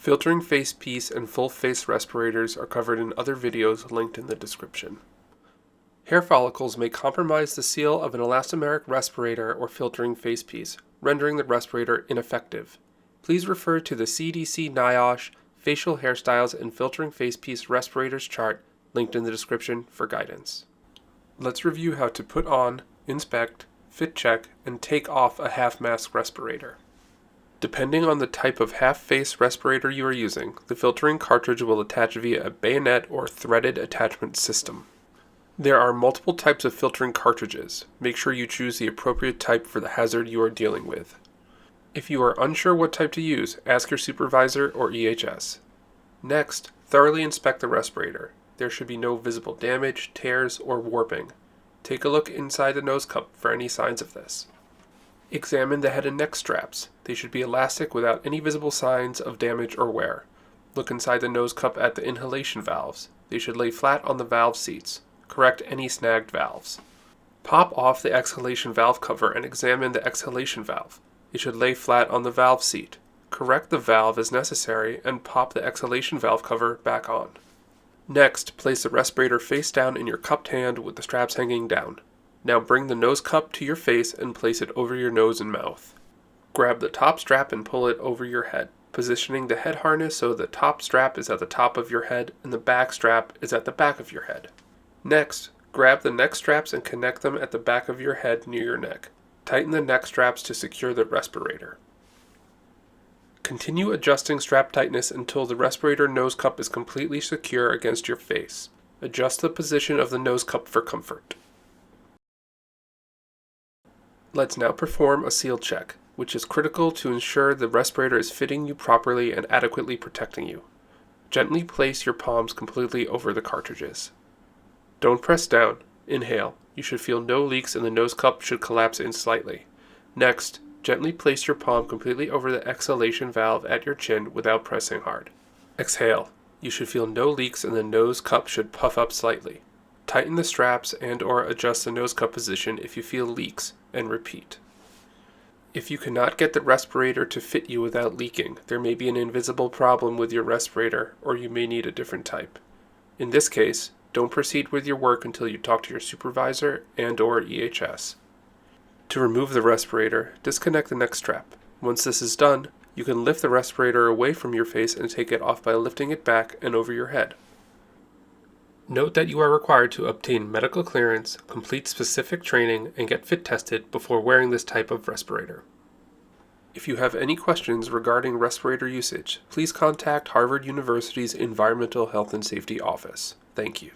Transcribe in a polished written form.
Filtering face piece and full face respirators are covered in other videos linked in the description. Hair follicles may compromise the seal of an elastomeric respirator or filtering face piece, rendering the respirator ineffective. Please refer to the CDC NIOSH Facial Hairstyles and Filtering Face Piece Respirators chart linked in the description for guidance. Let's review how to put on, inspect, fit check, and take off a half-mask respirator. Depending on the type of half-face respirator you are using, the filtering cartridge will attach via a bayonet or threaded attachment system. There are multiple types of filtering cartridges. Make sure you choose the appropriate type for the hazard you are dealing with. If you are unsure what type to use, ask your supervisor or EHS. Next, thoroughly inspect the respirator. There should be no visible damage, tears, or warping. Take a look inside the nose cup for any signs of this. Examine the head and neck straps. They should be elastic without any visible signs of damage or wear. Look inside the nose cup at the inhalation valves. They should lay flat on the valve seats. Correct any snagged valves. Pop off the exhalation valve cover and examine the exhalation valve. It should lay flat on the valve seat. Correct the valve as necessary and pop the exhalation valve cover back on. Next, place the respirator face down in your cupped hand with the straps hanging down. Now bring the nose cup to your face and place it over your nose and mouth. Grab the top strap and pull it over your head, positioning the head harness so the top strap is at the top of your head and the back strap is at the back of your head. Next, grab the neck straps and connect them at the back of your head near your neck. Tighten the neck straps to secure the respirator. Continue adjusting strap tightness until the respirator nose cup is completely secure against your face. Adjust the position of the nose cup for comfort. Let's now perform a seal check, which is critical to ensure the respirator is fitting you properly and adequately protecting you. Gently place your palms completely over the cartridges. Don't press down. Inhale. You should feel no leaks and the nose cup should collapse in slightly. Next, gently place your palm completely over the exhalation valve at your chin without pressing hard. Exhale. You should feel no leaks and the nose cup should puff up slightly. Tighten the straps and/or adjust the nose cup position if you feel leaks, and repeat. If you cannot get the respirator to fit you without leaking, there may be an invisible problem with your respirator, or you may need a different type. In this case, don't proceed with your work until you talk to your supervisor and/or EHS. To remove the respirator, disconnect the neck strap. Once this is done, you can lift the respirator away from your face and take it off by lifting it back and over your head. Note that you are required to obtain medical clearance, complete specific training, and get fit tested before wearing this type of respirator. If you have any questions regarding respirator usage, please contact Harvard University's Environmental Health and Safety Office. Thank you.